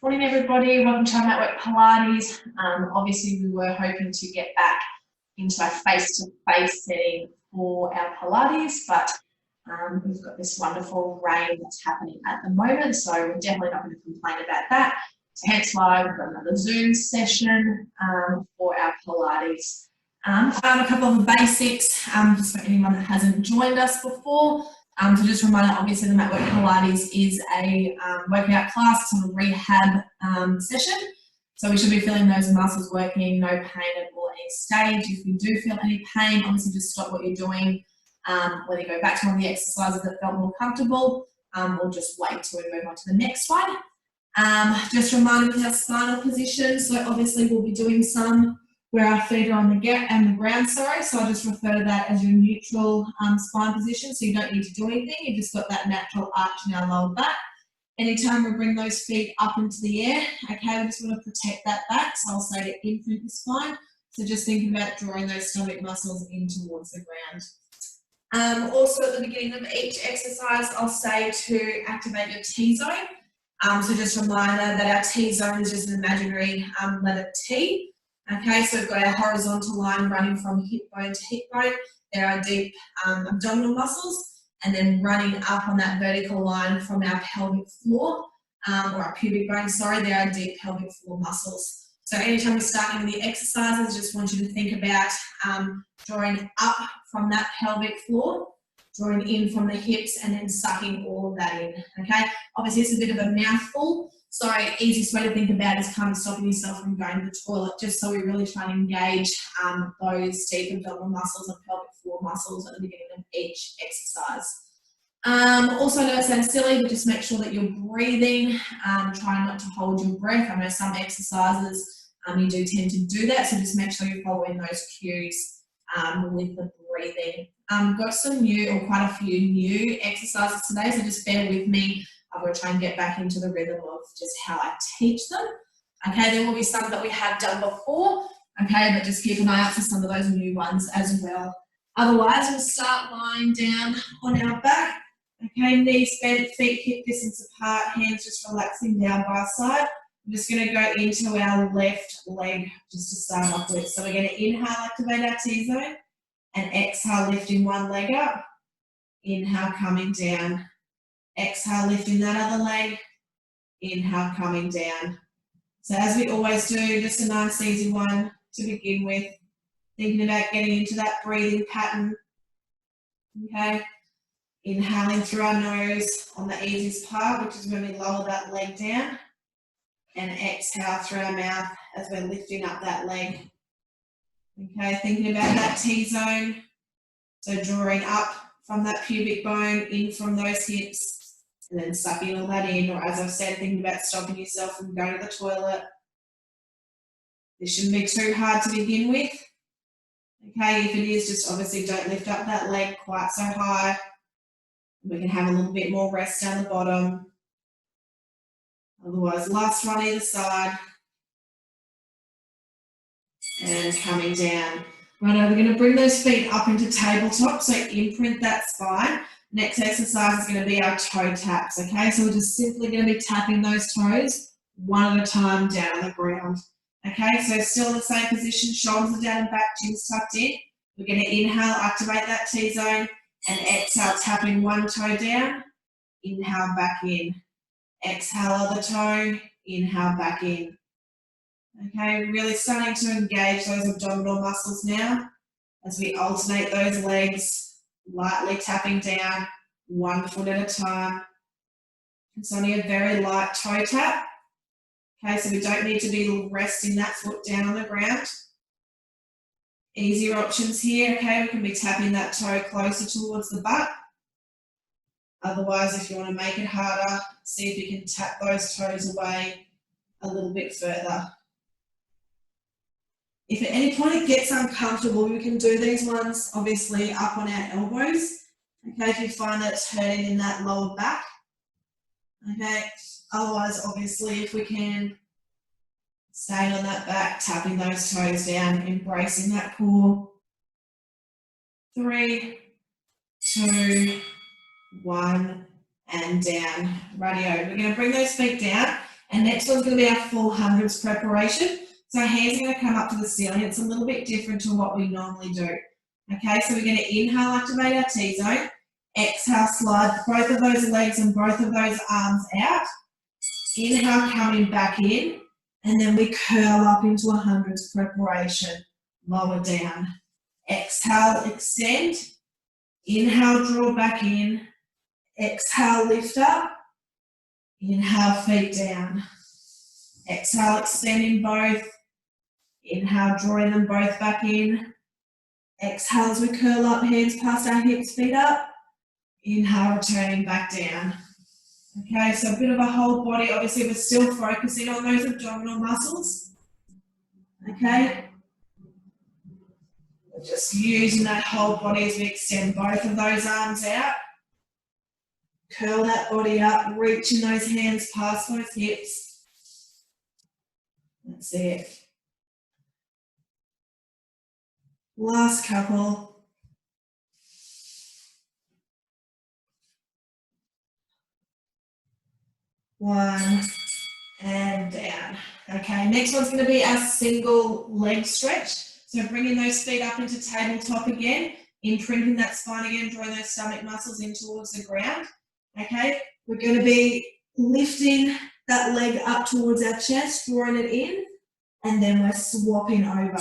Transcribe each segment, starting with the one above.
Morning everybody, welcome to our Matwork Pilates. Obviously we were hoping to get back into our face-to-face setting for our Pilates, but we've got this wonderful rain that's happening at the moment, so we're definitely not going to complain about that. So hence why we've got another Zoom session for our Pilates. A couple of the basics, just for anyone that hasn't joined us before. So just a reminder, obviously the Matwork Pilates is a workout class, it's on a rehab session. So we should be feeling those muscles working, no pain at all at any stage. If you do feel any pain, obviously just stop what you're doing, whether you go back to one of the exercises that felt more comfortable, or just wait till we move on to the next one. Just a reminder with our spinal position, so obviously we'll be doing some where our feet are on the ground, so I'll just refer to that as your neutral spine position, so you don't need to do anything, you've just got that natural arch in our lower back. Anytime we bring those feet up into the air, okay, we just want to protect that back, so I'll say to in through the spine, so just thinking about drawing those stomach muscles in towards the ground. Also at the beginning of each exercise, I'll say to activate your T-zone, so just a reminder that our T-zone is just an imaginary letter T. Okay, so we've got our horizontal line running from hip bone to hip bone. There are deep abdominal muscles, and then running up on that vertical line from our pelvic floor, or our pubic bone, sorry, there are deep pelvic floor muscles. So anytime we're starting the exercises, just want you to think about drawing up from that pelvic floor, drawing in from the hips, and then sucking all of that in, okay? Obviously it's a bit of a mouthful, so easiest way to think about it is kind of stopping yourself from going to the toilet, just so we really try and engage those deep abdominal muscles and pelvic floor muscles at the beginning of each exercise. Also, I know it sounds silly, but just make sure that you're breathing, try not to hold your breath. I know some exercises you do tend to do that, so just make sure you're following those cues with the breathing. Got some new, or quite a few new exercises today, so just bear with me. I'm going to try and get back into the rhythm of just how I teach them. Okay, there will be some that we have done before, okay, but just keep an eye out for some of those new ones as well. Otherwise, we'll start lying down on our back. Okay, knees bent, feet hip distance apart, hands just relaxing down by side. I'm just going to go into our left leg just to start off with. So we're going to inhale, activate our T-zone, and exhale, lifting one leg up. Inhale, coming down. Exhale, lifting that other leg. Inhale, coming down. So as we always do, just a nice easy one to begin with. Thinking about getting into that breathing pattern. Okay. Inhaling through our nose on the easiest part, which is when we lower that leg down. And exhale through our mouth as we're lifting up that leg. Okay, thinking about that T-zone. So drawing up from that pubic bone, in from those hips, and then sucking all that in, or as I've said, thinking about stopping yourself from going to the toilet. This shouldn't be too hard to begin with. Okay, if it is, just obviously don't lift up that leg quite so high. We can have a little bit more rest down the bottom. Otherwise, last one either side. And coming down. Right, now we're going to bring those feet up into tabletop, so imprint that spine. Next exercise is going to be our toe taps, okay? So we're just simply going to be tapping those toes one at a time down on the ground. Okay, so still in the same position, shoulders are down and back, chin's tucked in. We're going to inhale, activate that T-zone, and exhale, tapping one toe down. Inhale, back in. Exhale, other toe. Inhale, back in. Okay, really starting to engage those abdominal muscles now as we alternate those legs, lightly tapping down, one foot at a time. It's only a very light toe tap. Okay, so we don't need to be resting that foot down on the ground. Easier options here, okay, we can be tapping that toe closer towards the butt. Otherwise, if you want to make it harder, see if you can tap those toes away a little bit further. If at any point it gets uncomfortable, we can do these ones obviously up on our elbows. Okay, if you find that it's hurting in that lower back. Okay, otherwise obviously if we can stay on that back, tapping those toes down, embracing that core. 3, 2, 1, and down. Rightio, we're going to bring those feet down. And next one's going to be our 400s preparation. So our hands are going to come up to the ceiling. It's a little bit different to what we normally do. Okay, so we're going to inhale, activate our T-zone. Exhale, slide both of those legs and both of those arms out. Inhale, coming back in. And then we curl up into 100s preparation. Lower down. Exhale, extend. Inhale, draw back in. Exhale, lift up. Inhale, feet down. Exhale, extending both. Inhale, drawing them both back in. Exhale as we curl up, hands past our hips, feet up. Inhale, returning back down. Okay, so a bit of a whole body. Obviously, we're still focusing on those abdominal muscles. Okay. We're just using that whole body as we extend both of those arms out. Curl that body up, reaching those hands past those hips. That's it. Last couple. One, and down. Okay, next one's going to be our single leg stretch. So bringing those feet up into tabletop again, imprinting that spine again, drawing those stomach muscles in towards the ground. Okay, we're going to be lifting that leg up towards our chest, drawing it in, and then we're swapping over.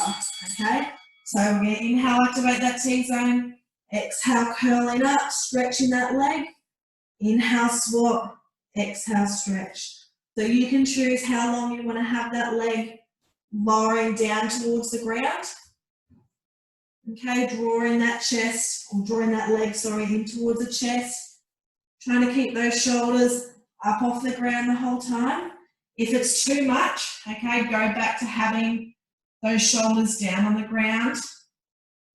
Okay, so we're going to inhale, activate that T-zone. Exhale, curling up, stretching that leg. Inhale, swap. Exhale, stretch. So you can choose how long you want to have that leg lowering down towards the ground. Okay, drawing that chest, or drawing that leg, sorry, in towards the chest. Trying to keep those shoulders up off the ground the whole time. If it's too much, okay, go back to having those shoulders down on the ground.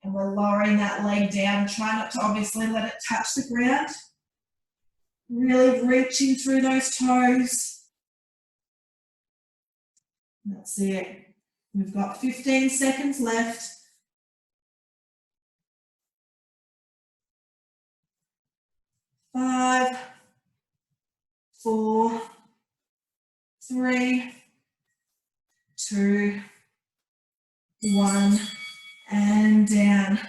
And we're lowering that leg down. Try not to obviously let it touch the ground. Really reaching through those toes. That's it. We've got 15 seconds left. 5, 4, 3, 2, 1, and down.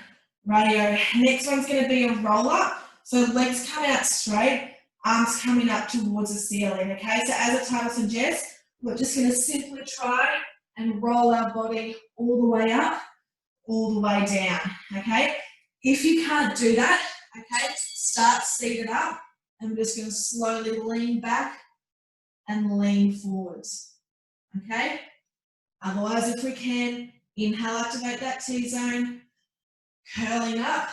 Radio. Next one's going to be a roll up. So legs come out straight, arms coming up towards the ceiling. Okay, so as the title suggests, we're just going to simply try and roll our body all the way up, all the way down. Okay, if you can't do that, okay, start seated up, and we're just going to slowly lean back and lean forwards. Okay, otherwise, if we can, inhale, activate that T-zone, curling up.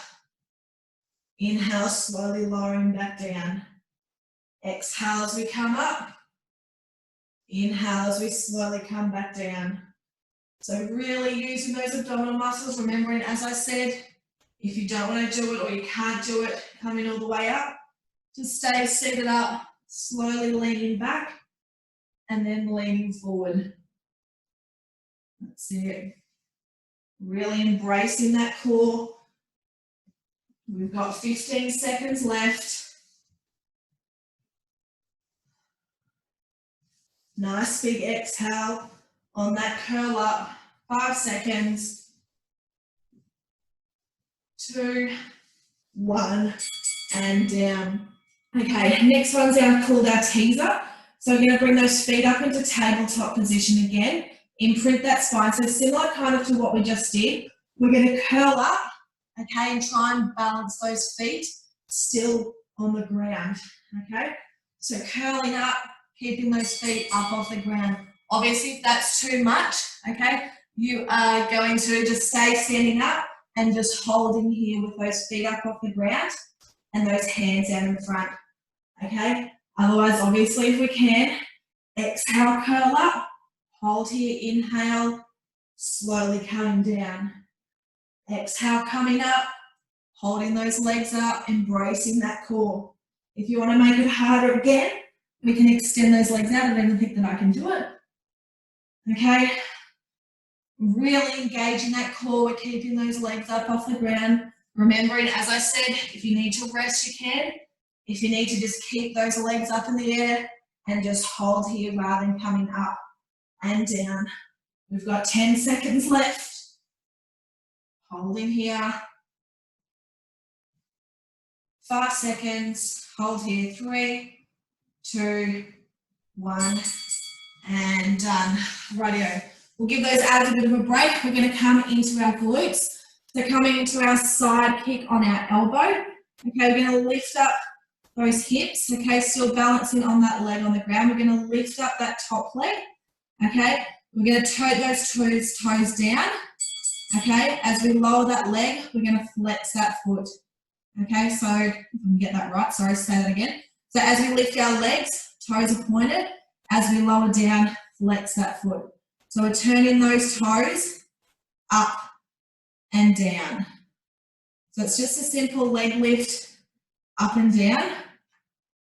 Inhale, slowly lowering back down. Exhale as we come up. Inhale as we slowly come back down. So really using those abdominal muscles, remembering, as I said, if you don't want to do it or you can't do it, coming all the way up, just stay seated up, slowly leaning back and then leaning forward. That's it. Really embracing that core. We've got 15 seconds left. Nice big exhale on that curl up. 5 seconds. 2, 1, and down. Okay, next one's called our teaser. So we're going to bring those feet up into tabletop position again. Imprint that spine. So similar kind of to what we just did. We're going to curl up, okay, and try and balance those feet still on the ground, okay? So curling up, keeping those feet up off the ground. Obviously, if that's too much, okay, you are going to just stay standing up and just holding here with those feet up off the ground and those hands out in front, okay? Otherwise, obviously, if we can, exhale, curl up, hold here, inhale, slowly coming down. Exhale, coming up, holding those legs up, embracing that core. If you want to make it harder again, we can extend those legs out. I don't even think that I can do it. Okay, really engaging that core. We're keeping those legs up off the ground. Remembering, as I said, if you need to rest, you can. If you need to just keep those legs up in the air and just hold here rather than coming up and down. We've got 10 seconds left. Holding here. 5 seconds. Hold here. 3, 2, 1, and done. Rightio. We'll give those abs a bit of a break. We're going to come into our glutes. So coming into our side kick on our elbow. Okay, we're going to lift up those hips. Okay, still balancing on that leg on the ground. We're going to lift up that top leg. Okay, we're going to tote those toes down. Okay, as we lower that leg, we're going to flex that foot. Okay, so if I can get that right, sorry, say that again. So as we lift our legs, toes are pointed. As we lower down, flex that foot. So we're turning those toes up and down. So it's just a simple leg lift up and down,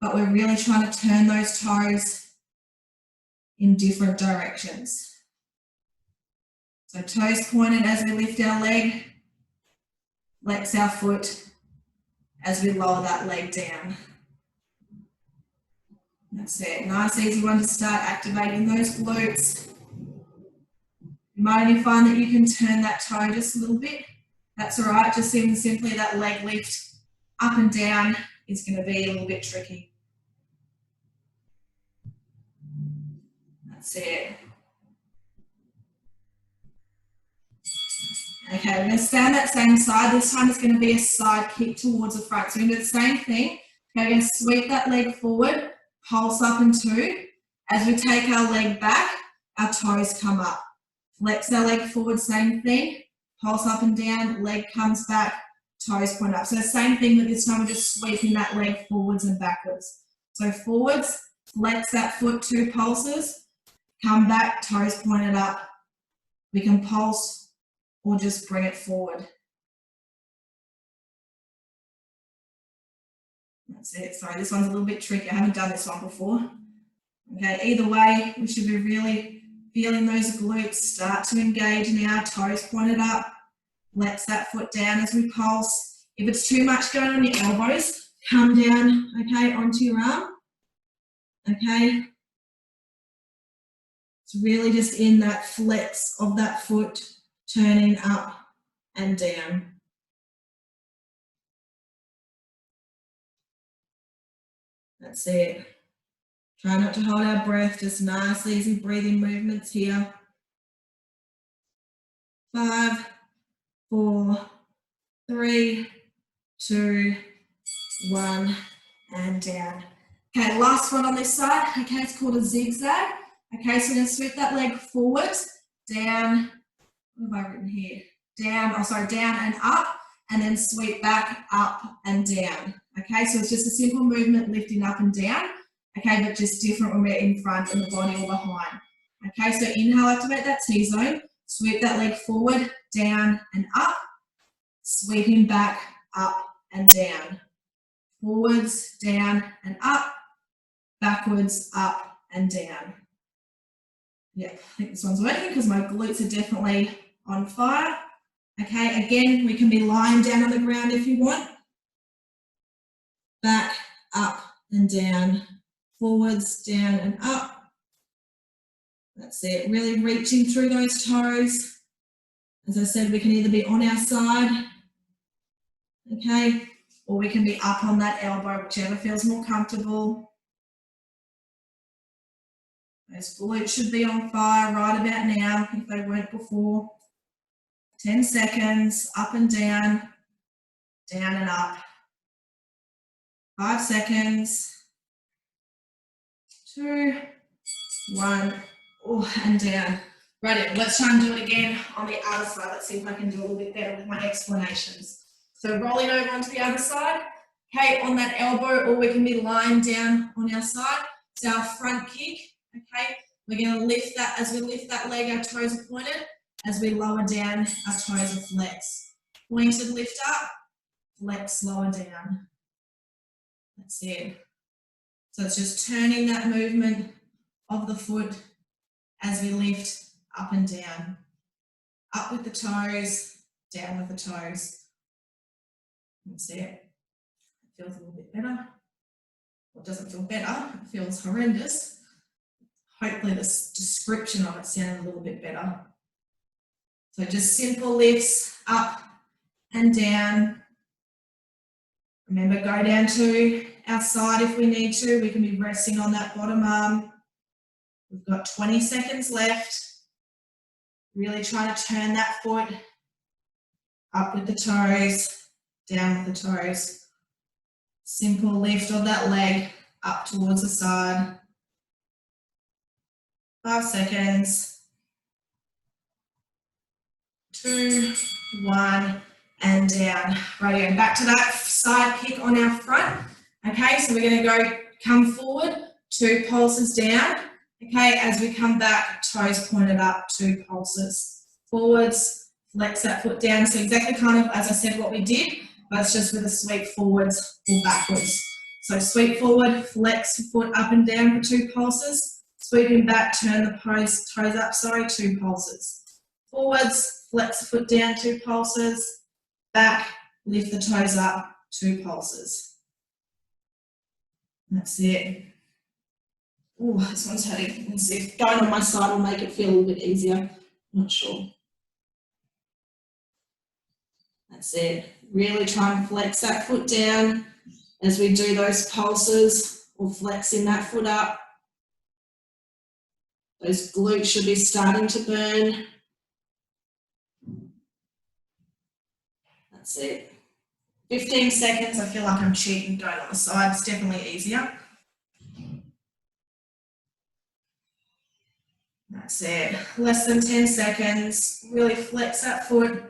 but we're really trying to turn those toes in different directions. So toes pointed as we lift our leg, flex our foot as we lower that leg down. That's it. Nice, easy one to start activating those glutes. You might only find that you can turn that toe just a little bit. That's all right. Just even simply that leg lift up and down is going to be a little bit tricky. That's it. Okay, we're going to stay on that same side. This time it's going to be a side kick towards the front. So we're going to do the same thing. Okay, we're going to sweep that leg forward, pulse up and 2. As we take our leg back, our toes come up. Flex our leg forward, same thing. Pulse up and down, leg comes back, toes point up. So the same thing, but this time we're just sweeping that leg forwards and backwards. So forwards, flex that foot, 2 pulses, come back, toes pointed up. We can pulse or just bring it forward. That's it. Sorry, this one's a little bit tricky. I haven't done this one before. Okay, either way, we should be really feeling those glutes start to engage now, toes pointed up. Flex that foot down as we pulse. If it's too much going on your elbows, come down, okay, onto your arm. Okay. It's really just in that flex of that foot, turning up and down. That's it. Try not to hold our breath, just nice, easy breathing movements here. 5, 4, 3, 2, 1, and down. Okay, last one on this side. Okay, it's called a Zig Zag. Okay, so we're going to sweep that leg forward, down, what have I written here? Down, oh sorry, down and up, and then sweep back, up and down. Okay, so it's just a simple movement lifting up and down, okay, but just different when we're in front and the body or behind. Okay, so inhale, activate that T-zone, sweep that leg forward, down and up, sweeping back, up and down. Forwards, down and up, backwards, up and down. Yeah, I think this one's working because my glutes are definitely on fire. Okay, again, we can be lying down on the ground if you want. Back, up and down, forwards, down and up. That's it, really reaching through those toes. As I said, we can either be on our side, okay, or we can be up on that elbow, whichever feels more comfortable. Those glutes should be on fire right about now if they weren't before. 10 seconds, up and down and up. 5 seconds, 2, 1, oh, and down. Right, let's try and do it again on the other side. Let's see if I can do a little bit better with my explanations. So rolling over onto the other side, okay, on that elbow, or we can be lying down on our side. It's our front kick, okay? We're going to lift that, as we lift that leg, our toes are pointed. As we lower down, our toes are flexed. Pointed, lift up, flex, lower down. That's it. So it's just turning that movement of the foot as we lift up and down. Up with the toes, down with the toes. That's it. It feels a little bit better. Well, it doesn't feel better, it feels horrendous. Hopefully this description of it sounded a little bit better. So just simple lifts up and down. Remember, go down to our side if we need to. We can be resting on that bottom arm. We've got 20 seconds left. Really trying to turn that foot up with the toes, down with the toes. Simple lift of that leg up towards the side. 5 seconds. 2, 1, and down. Right, back to that side kick on our front. Okay, so we're going to come forward, 2 pulses down. Okay, as we come back, toes pointed up, 2 pulses. Forwards, flex that foot down. So exactly kind of, as I said, what we did, but it's just with a sweep forwards or backwards. So sweep forward, flex the foot up and down for 2 pulses. Sweeping back, turn the toes up, 2 pulses. Forwards, flex the foot down, 2 pulses. Back, lift the toes up, 2 pulses. That's it. Oh, this one's heavy. Let's see if going on my side will make it feel a little bit easier. Not sure. That's it. Really try and flex that foot down as we do those pulses or flexing that foot up. Those glutes should be starting to burn. That's it. 15 seconds. I feel like I'm cheating going on the side. It's definitely easier. That's it. Less than 10 seconds. Really flex that foot.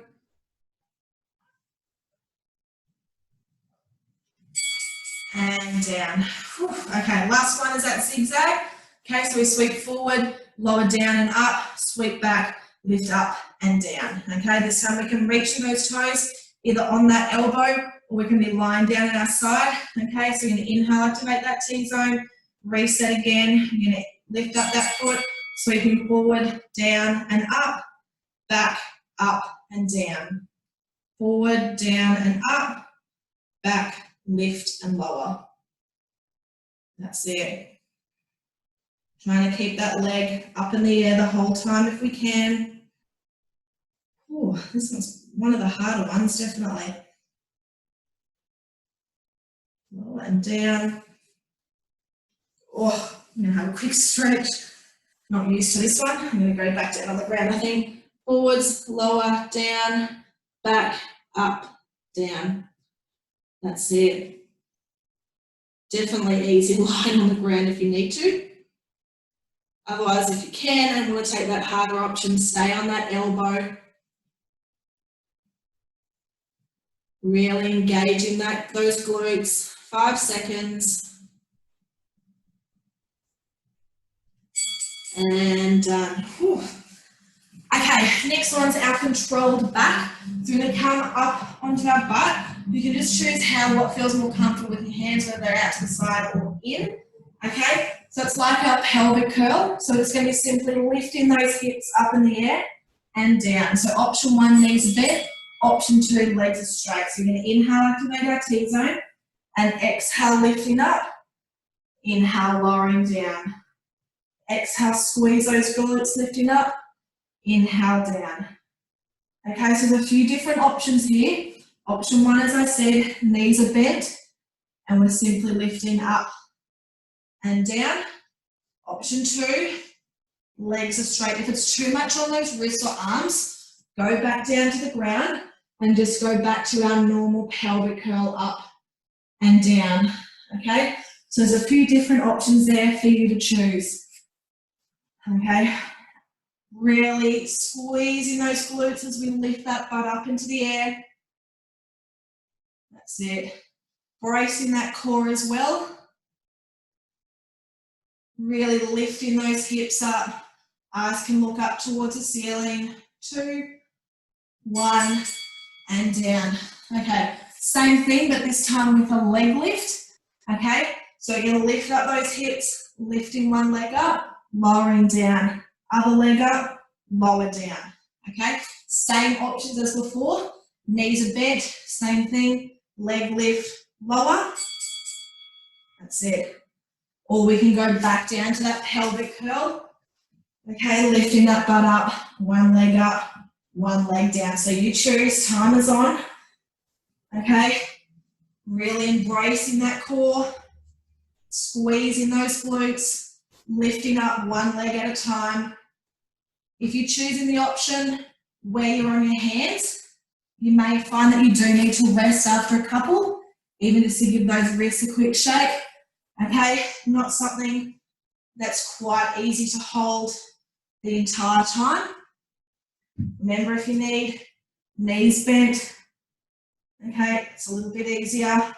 And down. Whew. Okay, last one is that zigzag. Okay, so we sweep forward, lower down and up, sweep back, lift up and down. Okay, this time we can reach in those toes, either on that elbow or we can be lying down on our side. Okay, so you're going to inhale, activate that T-zone, reset again. You're going to lift up that foot, sweeping forward, down and up and down. Forward, down and up, back, lift and lower. That's it. Trying to keep that leg up in the air the whole time if we can. Oh, this one's one of the harder ones, definitely. Lower and down. Oh, I'm going to have a quick stretch. Not used to this one. I'm going to go back down on the ground, I think. Forwards, lower, down, back, up, down. That's it. Definitely easy lying on the ground if you need to. Otherwise, if you can and want to take that harder option, stay on that elbow. Really engaging those glutes. 5 seconds. And done. Okay, next one's our controlled back. So we're going to come up onto our butt. You can just choose what feels more comfortable with your hands, whether they're out to the side or in. Okay, so it's like our pelvic curl. So it's going to be simply lifting those hips up in the air and down. So option 1, knees are bent. Option 2, legs are straight. So you're going to inhale, activate our T-zone, and exhale, lifting up. Inhale, lowering down. Exhale, squeeze those glutes, lifting up. Inhale, down. Okay, so there's a few different options here. Option 1, as I said, knees are bent, and we're simply lifting up and down. Option 2, legs are straight. If it's too much on those wrists or arms, go back down to the ground and just go back to our normal pelvic curl up and down. Okay, so there's a few different options there for you to choose. Okay, really squeezing those glutes as we lift that butt up into the air. That's it. Bracing that core as well. Really lifting those hips up. Eyes can look up towards the ceiling. 2, 1, and down. Okay, same thing, but this time with a leg lift. Okay, so you're going to lift up those hips, lifting one leg up, lowering down. Other leg up, lower down. Okay, same options as before. Knees are bent, same thing. Leg lift, lower. That's it. or we can go back down to that pelvic curl. Okay, lifting that butt up, one leg up, one leg down. So you choose, timer's on. Okay, really embracing that core, squeezing those glutes, lifting up one leg at a time. If you're choosing the option where you're on your hands, you may find that you do need to rest after a couple, even just to give those wrists a quick shake. Okay, not something that's quite easy to hold the entire time. Remember, if you need knees bent, okay, it's a little bit easier.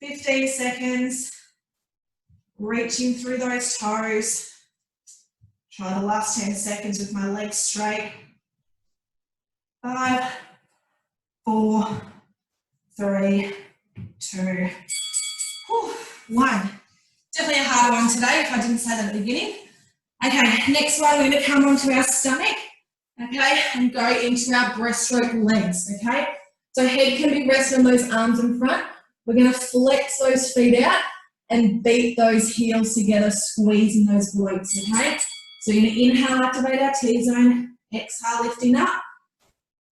15 seconds, reaching through those toes. Try the last 10 seconds with my legs straight. 5, 4, 3, 2, 1. Definitely a hard one today, if I didn't say that at the beginning. Okay, next one, we're going to come onto our stomach, okay, and go into our breaststroke legs, okay? So head can be resting on those arms in front. We're going to flex those feet out and beat those heels together, squeezing those glutes, okay? So you're going to inhale, activate our T-zone, exhale, lifting up,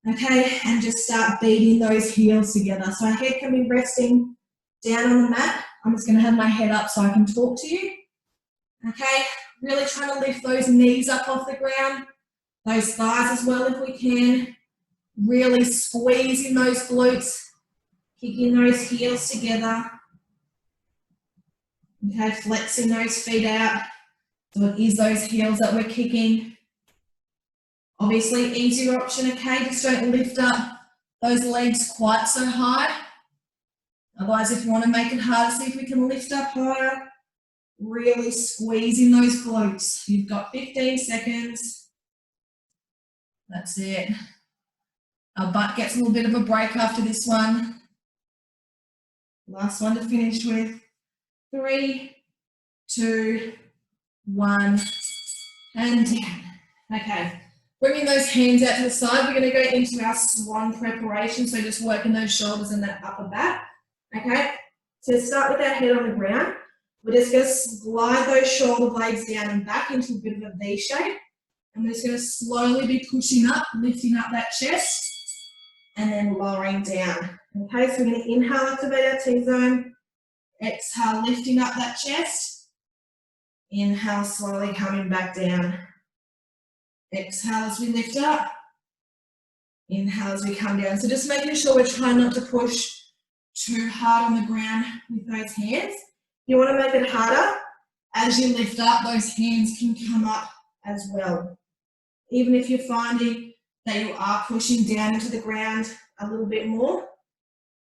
okay, and just start beating those heels together. So our head can be resting down on the mat. I'm just going to have my head up so I can talk to you, okay? Really trying to lift those knees up off the ground, those thighs as well if we can. Really squeezing those glutes, kicking those heels together. Okay, flexing those feet out. So it is those heels that we're kicking. Obviously, easier option, okay? Just don't lift up those legs quite so high. Otherwise, if you want to make it harder, see if we can lift up higher. Really squeezing those glutes. You've got 15 seconds. That's it. Our butt gets a little bit of a break after this one. Last one to finish with. 3, 2, 1, and down. Okay. Bringing those hands out to the side, we're going to go into our Swan Preparation, so just working those shoulders and that upper back. Okay? So start with our head on the ground. We're just going to slide those shoulder blades down and back into a bit of a V shape. And we're just going to slowly be pushing up, lifting up that chest, and then lowering down. Okay, so we're going to inhale, activate our T-zone. Exhale, lifting up that chest. Inhale, slowly coming back down. Exhale as we lift up. Inhale as we come down. So just making sure we're trying not to push too hard on the ground with those hands. You want to make it harder. As you lift up, those hands can come up as well. Even if you're finding that you are pushing down into the ground a little bit more.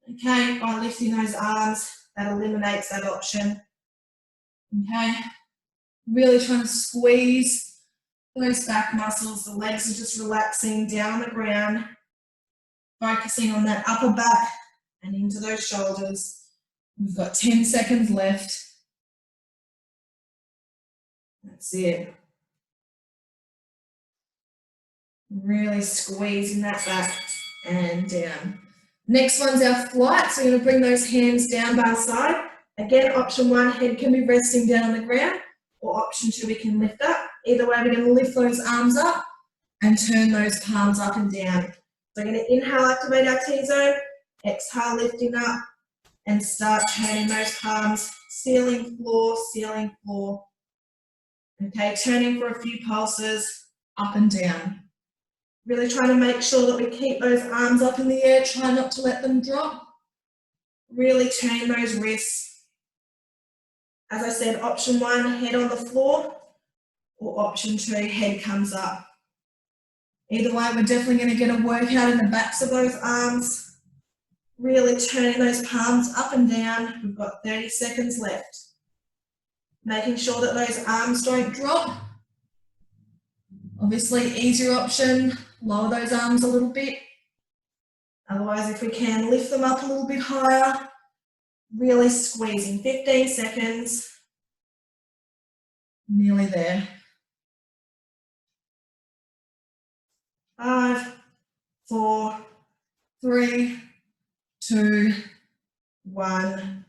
Okay, by lifting those arms, that eliminates that option. Okay, really trying to squeeze those back muscles. The legs are just relaxing down on the ground, focusing on that upper back and into those shoulders. We've got 10 seconds left. That's it. Really squeezing that back and down. Next one's our flight, so we're going to bring those hands down by our side. Again, option 1, head can be resting down on the ground, or option 2, we can lift up. Either way, we're going to lift those arms up and turn those palms up and down. So we're going to inhale, activate our T-zone, exhale, lifting up, and start turning those palms, ceiling, floor, ceiling, floor. Okay, turning for a few pulses, up and down. Really trying to make sure that we keep those arms up in the air, try not to let them drop. Really turn those wrists. As I said, option 1, head on the floor, or option 2, head comes up. Either way, we're definitely going to get a workout in the backs of those arms. Really turning those palms up and down. We've got 30 seconds left. Making sure that those arms don't drop. Obviously, easier option, lower those arms a little bit. Otherwise, if we can, lift them up a little bit higher. Really squeezing, 15 seconds. Nearly there. 5, 4, 3, 2, 1,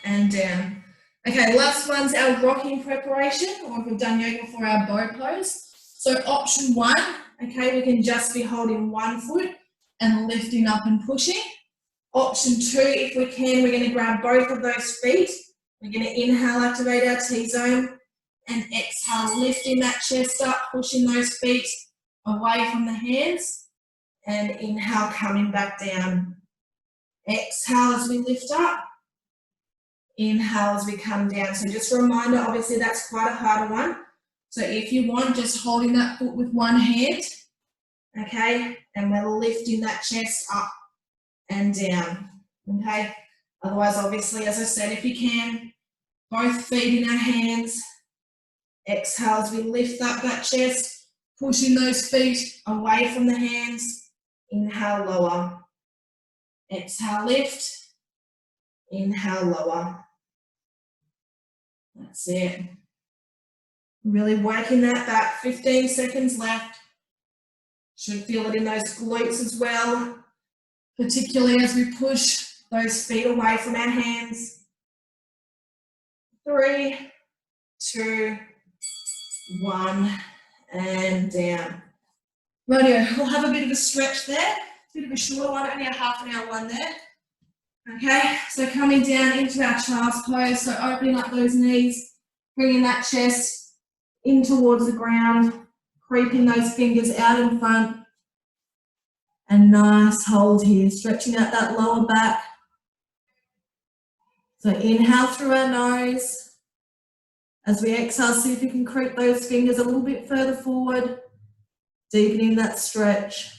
and down. Okay, last one's our rocking preparation, or if we've done yoga before, our bow pose. So option 1, okay, we can just be holding one foot and lifting up and pushing. Option 2, if we can, we're going to grab both of those feet. We're going to inhale, activate our T-zone, and exhale, lifting that chest up, pushing those feet away from the hands, and inhale, coming back down. Exhale as we lift up. Inhale as we come down. So just a reminder, obviously that's quite a harder one. So if you want, just holding that foot with one hand, okay, and we're lifting that chest up and down, okay. Otherwise, obviously, as I said, if you can, both feet in our hands. Exhale as we lift up that chest, pushing those feet away from the hands. Inhale, lower. Exhale, lift. Inhale, lower. That's it. Really working that back. 15 seconds left. Should feel it in those glutes as well, particularly as we push those feet away from our hands. 3, 2, 1, and down. Rightio, we'll have a bit of a stretch there. Bit of a shorter one, only a half an hour one there. Okay, so coming down into our child's pose, so opening up those knees, bringing that chest in towards the ground, creeping those fingers out in front, and nice hold here, stretching out that lower back. So inhale through our nose. As we exhale, see if you can creep those fingers a little bit further forward, deepening that stretch.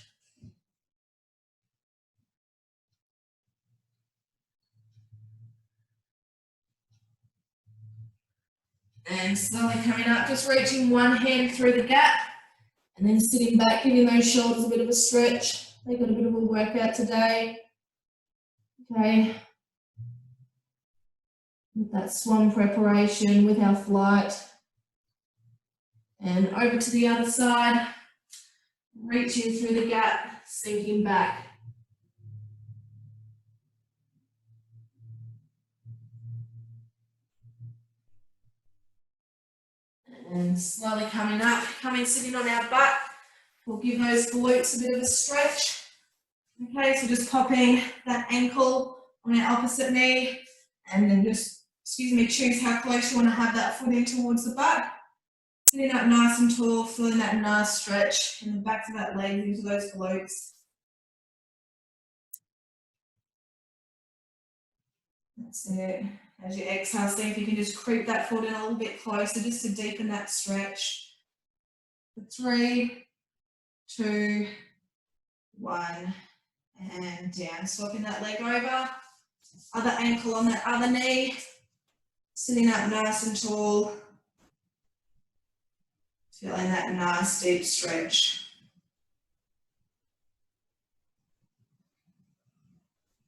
And slowly coming up, just reaching one hand through the gap, and then sitting back, giving those shoulders a bit of a stretch. They got a bit of a workout today. Okay. With that swan preparation, with our flight. And over to the other side, reaching through the gap, sinking back. And slowly coming up, sitting on our butt. We'll give those glutes a bit of a stretch. Okay, so just popping that ankle on our opposite knee, and then just, choose how close you want to have that foot in towards the butt. Sitting up nice and tall, feeling that nice stretch in the backs of that leg into those glutes. That's it. As you exhale, see if you can just creep that foot in a little bit closer, just to deepen that stretch. 3, 2, 1, and down. Swapping that leg over. Other ankle on that other knee. Sitting up nice and tall. Feeling that nice deep stretch.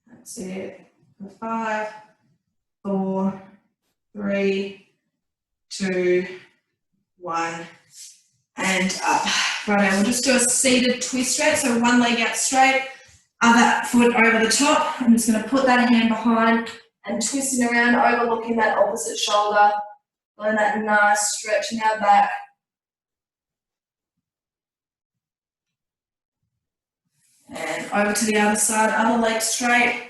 That's it. For 5, 4, 3, 2, 1, and up. Right, we'll just do a seated twist stretch. So one leg out straight, other foot over the top. I'm just going to put that hand behind and twisting around, overlooking that opposite shoulder. Feeling that nice stretch in our back. And over to the other side, other leg straight,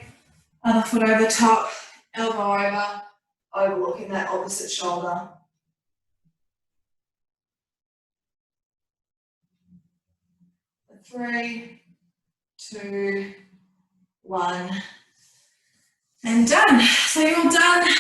other foot over the top, elbow over, overlooking that opposite shoulder. 3, 2, 1, and done. So you're all done.